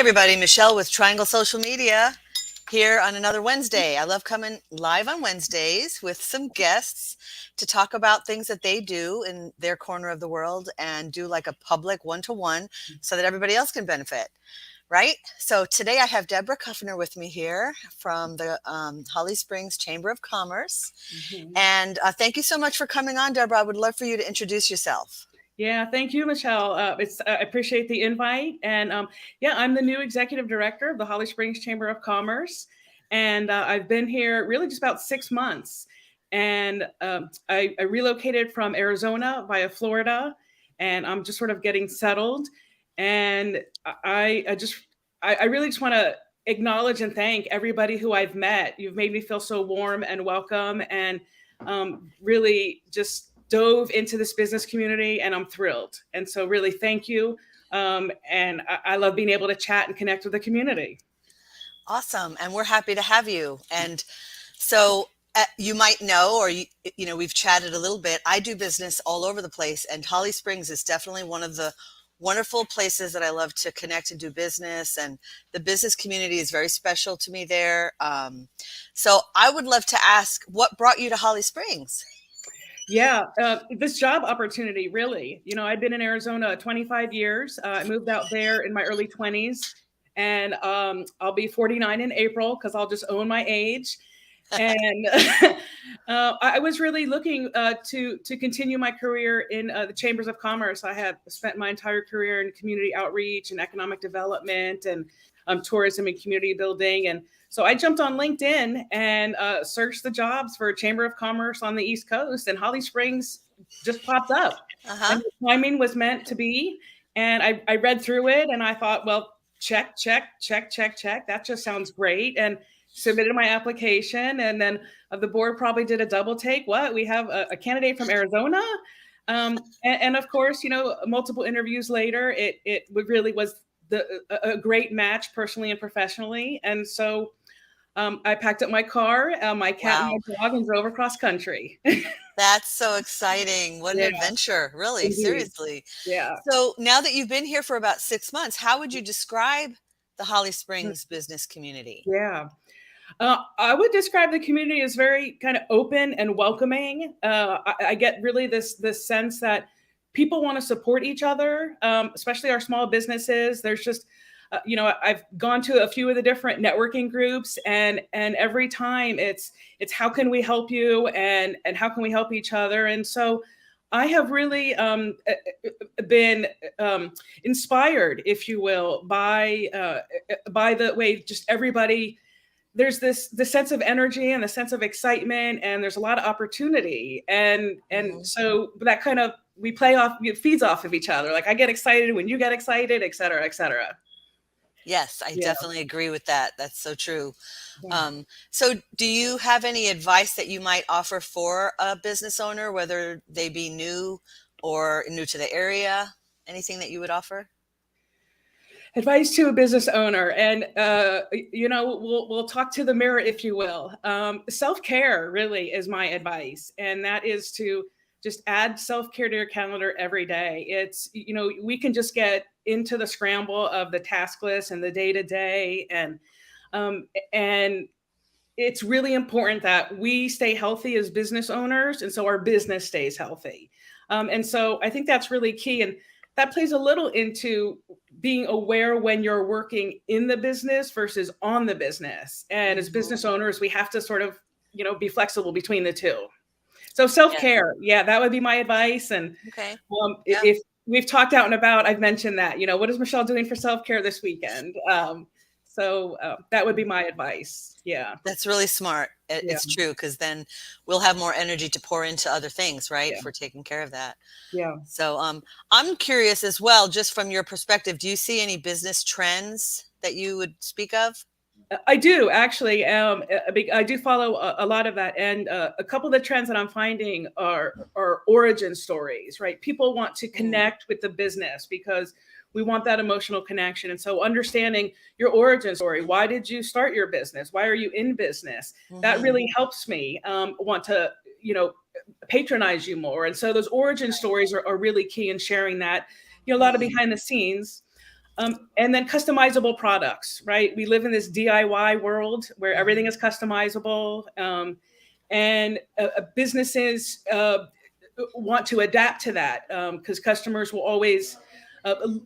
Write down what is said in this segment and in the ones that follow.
everybody, Michelle with Triangle Social Media here on another Wednesday. I love coming live on Wednesdays with some guests to talk about things that they do in their corner of the world and do like a public one-to-one so that everybody else can benefit, right? So today I have Debra Kuffner with me here from the Holly Springs Chamber of Commerce. And thank you so much for coming on, Debra. I would love for you to introduce yourself. Yeah, thank you, Michelle. I appreciate the invite. And I'm the new executive director of the Holly Springs Chamber of Commerce. And I've been here really just about 6 months. And I relocated from Arizona via Florida, and I'm just sort of getting settled. And I really just want to acknowledge and thank everybody who I've met. You've made me feel so warm and welcome, and really just dove into this business community, and I'm thrilled. And so really thank you. And I love being able to chat and connect with the community. Awesome. And we're happy to have you. And so you might know, or, we've chatted a little bit. I do business all over the place, and Holly Springs is definitely one of the wonderful places that I love to connect and do business. And the business community is very special to me there. So I would love to ask, what brought you to Holly Springs? Yeah, this job opportunity, really. I've been in Arizona 25 years. I moved out there in my early 20s, and I'll be 49 in April because I'll just own my age. And I was really looking to continue my career in the chambers of commerce. I have spent my entire career in community outreach and economic development and tourism and community building. And so I jumped on LinkedIn and searched the jobs for Chamber of Commerce on the East Coast, and Holly Springs just popped up. And the timing was meant to be. And I read through it and I thought, well, check. That just sounds great. And submitted my application. And then the board probably did a double take. What? We have a candidate from Arizona? And of course, multiple interviews later, it really was a great match personally and professionally. And so I packed up my car, my cat and my dog, and drove across country. That's so exciting. What an adventure, really. Indeed. Seriously. Yeah. So now that you've been here for about 6 months, how would you describe the Holly Springs business community? Yeah. I would describe the community as very kind of open and welcoming. I get really this sense that people want to support each other, especially our small businesses. There's just I've gone to a few of the different networking groups, and every time it's how can we help you, and how can we help each other. And so I have really been inspired, if you will, by the way just everybody. There's the sense of energy and the sense of excitement, and there's a lot of opportunity, and so that kind of we play off, it feeds off of each other. Like I get excited when you get excited, et cetera, et cetera. Yes, I definitely agree with that. That's so true. Yeah. So do you have any advice that you might offer for a business owner, whether they be new or new to the area? Anything that you would offer? Advice to a business owner, and we'll talk to the mirror, if you will. Self-care really is my advice, and that is to just add self-care to your calendar every day. It's, we can just get into the scramble of the task list and the day-to-day, and it's really important that we stay healthy as business owners, and so our business stays healthy. And so I think that's really key, and that plays a little into being aware when you're working in the business versus on the business. And as business owners, we have to sort of, be flexible between the two. So self-care, that would be my advice. And if we've talked out and about, I've mentioned that, what is Michelle doing for self-care this weekend? So that would be my advice. Yeah. That's really smart. It's true, because then we'll have more energy to pour into other things, right? If we're taking care of that. Yeah. So I'm curious as well, just from your perspective, do you see any business trends that you would speak of? I do, actually. I do follow a lot of that. And a couple of the trends that I'm finding are origin stories, right? People want to connect with the business because we want that emotional connection. And so understanding your origin story, why did you start your business? Why are you in business? That really helps me want to, patronize you more. And so those origin stories are really key in sharing that, a lot of behind the scenes. And then customizable products, right? We live in this DIY world where everything is customizable, and businesses want to adapt to that because customers will always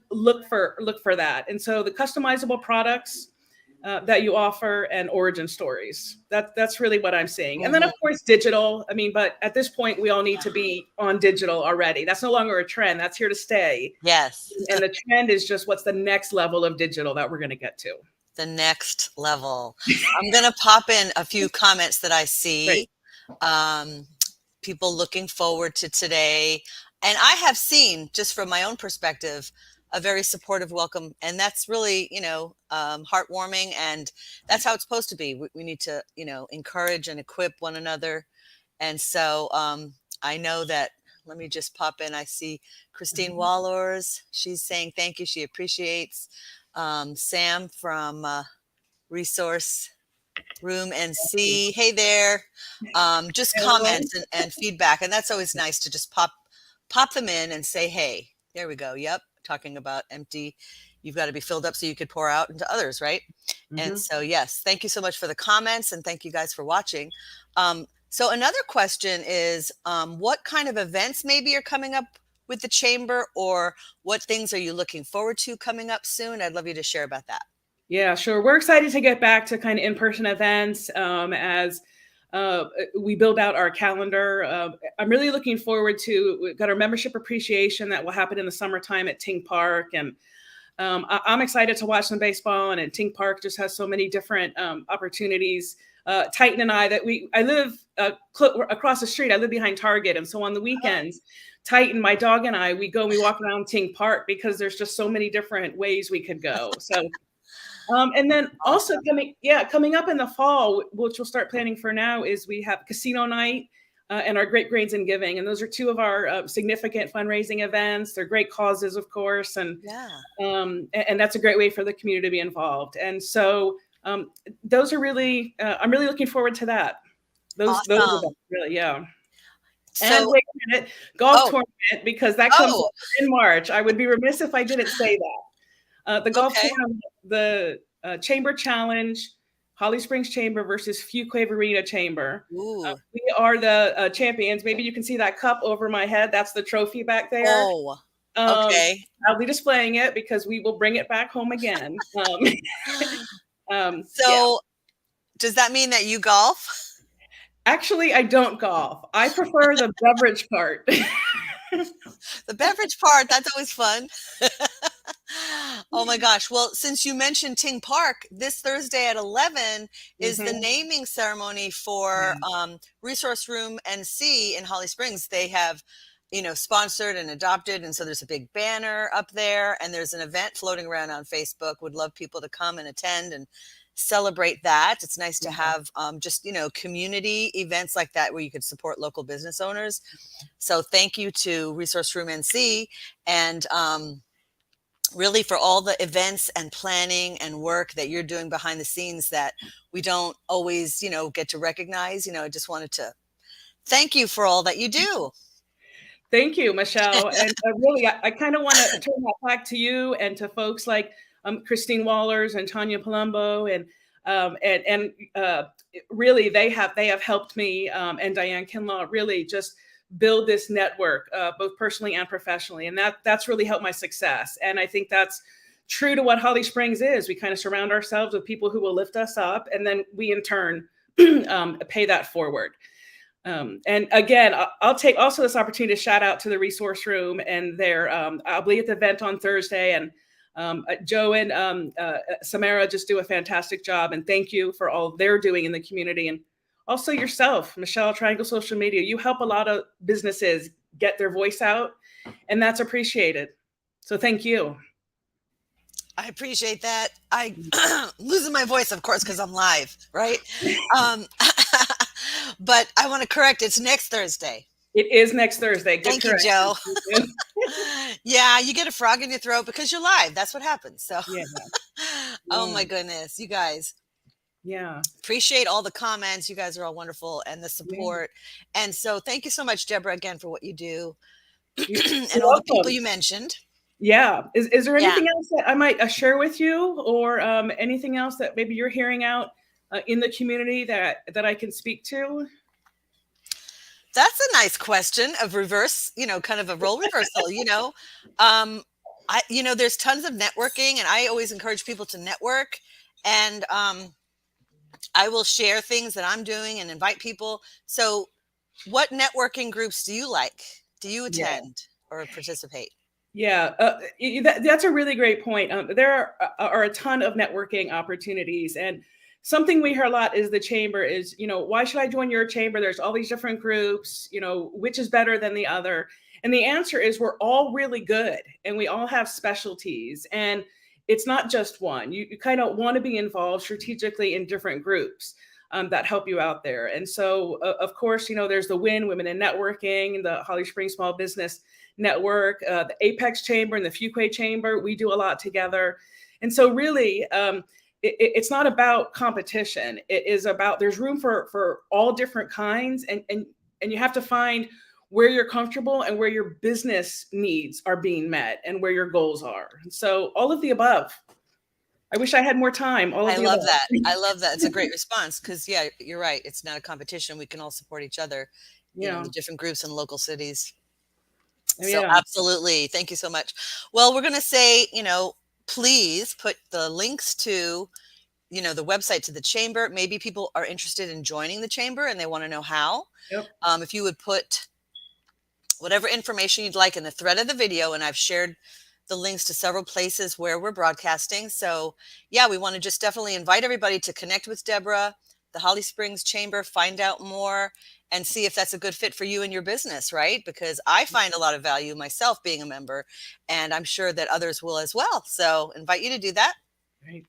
look for that. And so the customizable products that you offer and origin stories. That's really what I'm seeing. And then Mhm. of course digital. I mean, but at this point we all need to be on digital already. That's no longer a trend. That's here to stay. Yes. And the trend is just what's the next level of digital that we're going to get to. The next level. I'm going to pop in a few comments that I Great. see. Um, People looking forward to today. And I have seen, just from my own perspective, a very supportive welcome. And that's really, heartwarming. And that's how it's supposed to be. We need to, encourage and equip one another. And so I know that, let me just pop in. I see Christine Wallors. She's saying thank you. She appreciates. Sam from Resource Room NC. Hey there. Just Hello. comments and feedback. And that's always nice to just pop them in and say, hey, there we go. Yep. Talking about empty. You've got to be filled up so you could pour out into others, right? And so, yes, thank you so much for the comments and thank you guys for watching. So another question is, what kind of events maybe are coming up with the chamber, or what things are you looking forward to coming up soon? I'd love you to share about that. Yeah, sure. We're excited to get back to kind of in-person events as we build out our calendar. I'm really looking forward to, we've got our membership appreciation that will happen in the summertime at Ting Park. And I'm excited to watch some baseball, and Ting Park just has so many different opportunities. Titan and I live across the street. I live behind Target. And so on the weekends, Titan, my dog, and I, we walk around Ting Park because there's just so many different ways we could go. So and then also coming up in the fall, which we'll start planning for now, is we have casino night and our Great Grains and Giving. And those are two of our significant fundraising events. They're great causes, of course. And that's a great way for the community to be involved. And so those are really, I'm really looking forward to that. Those events, really, yeah. So, and wait a minute, golf tournament, because that comes in March. I would be remiss if I didn't say that. The golf tournament, the Chamber Challenge, Holly Springs Chamber versus Fuquay-Varina Chamber. We are the champions. Maybe you can see that cup over my head. That's the trophy back there. Oh, okay. I'll be displaying it because we will bring it back home again. Does that mean that you golf? Actually, I don't golf. I prefer the beverage part. The beverage part, that's always fun. Oh my gosh. Well, since you mentioned Ting Park, this Thursday at 11 is the naming ceremony for Resource Room NC in Holly Springs. They have, sponsored and adopted. And so there's a big banner up there, and there's an event floating around on Facebook. Would love people to come and attend and celebrate that. It's nice to have just, community events like that where you could support local business owners. So thank you to Resource Room NC and really for all the events and planning and work that you're doing behind the scenes that we don't always, get to recognize. I just wanted to thank you for all that you do. Thank you, Michelle. And really, I kind of want to turn that back to you and to folks like Christine Wallors and Tanya Palumbo, and really they have helped me and Diane Kinlaw really just build this network, both personally and professionally, and that's really helped my success. And I think that's true to what Holly Springs is. We kind of surround ourselves with people who will lift us up, and then we in turn pay that forward. And again, I'll take also this opportunity to shout out to the Resource Room and their, I'll be at the event on Thursday, and Joe and Samara just do a fantastic job. And thank you for all they're doing in the community. And also yourself, Michelle, Triangle Social Media. You help a lot of businesses get their voice out, and that's appreciated. So thank you. I appreciate that. I losing my voice, of course, because I'm live, right? But I want to correct, it's next Thursday. It is next Thursday. Good Thank you, Joe. Yeah, you get a frog in your throat because you're live. That's what happens. So, oh my goodness, you guys. Yeah. Appreciate all the comments. You guys are all wonderful, and the support. And so thank you so much, Debra, again, for what you do and all the people you mentioned. Yeah. Is there Yeah. anything else that I might share with you, or anything else that maybe you're hearing out in the community that I can speak to? That's a nice question of reverse, kind of a role reversal, Um, there's tons of networking and I always encourage people to network and I will share things that I'm doing and invite people. So, what networking groups do you like? Do you Yeah. attend or participate? Yeah, that's a really great point. There are a ton of networking opportunities, and something we hear a lot is the chamber is, why should I join your chamber? There's all these different groups, which is better than the other? And the answer is we're all really good, and we all have specialties, and it's not just one. You kind of want to be involved strategically in different groups. That help you out there. And so, of course, there's the WIN, Women in Networking, the Holly Springs Small Business Network, the Apex Chamber and the Fuquay Chamber. We do a lot together. And so really, it's not about competition. It is about, there's room for all different kinds, and you have to find where you're comfortable and where your business needs are being met and where your goals are. So all of the above. I wish I had more time. All of I the love above. that. I love that. It's a great response because, yeah, you're right. It's not a competition. We can all support each other, Yeah. the different groups in local cities. So, Yeah. absolutely. Thank you so much. Well, we're going to say, please put the links to, the website to the chamber. Maybe people are interested in joining the chamber and they want to know how. Yep. If you would put whatever information you'd like in the thread of the video, and I've shared the links to several places where we're broadcasting. So yeah, we want to just definitely invite everybody to connect with Debra, the Holly Springs Chamber, find out more and see if that's a good fit for you and your business, right? Because I find a lot of value myself being a member, and I'm sure that others will as well. So invite you to do that. Right.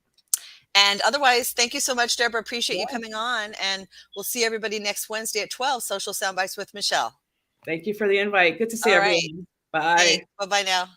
And otherwise, thank you so much, Debra. Appreciate you Yeah. coming on, and we'll see everybody next Wednesday at 12, Social Soundbites with Michelle. Thank you for the invite. Good to see All right. everyone. Thanks. Bye. Bye-bye now.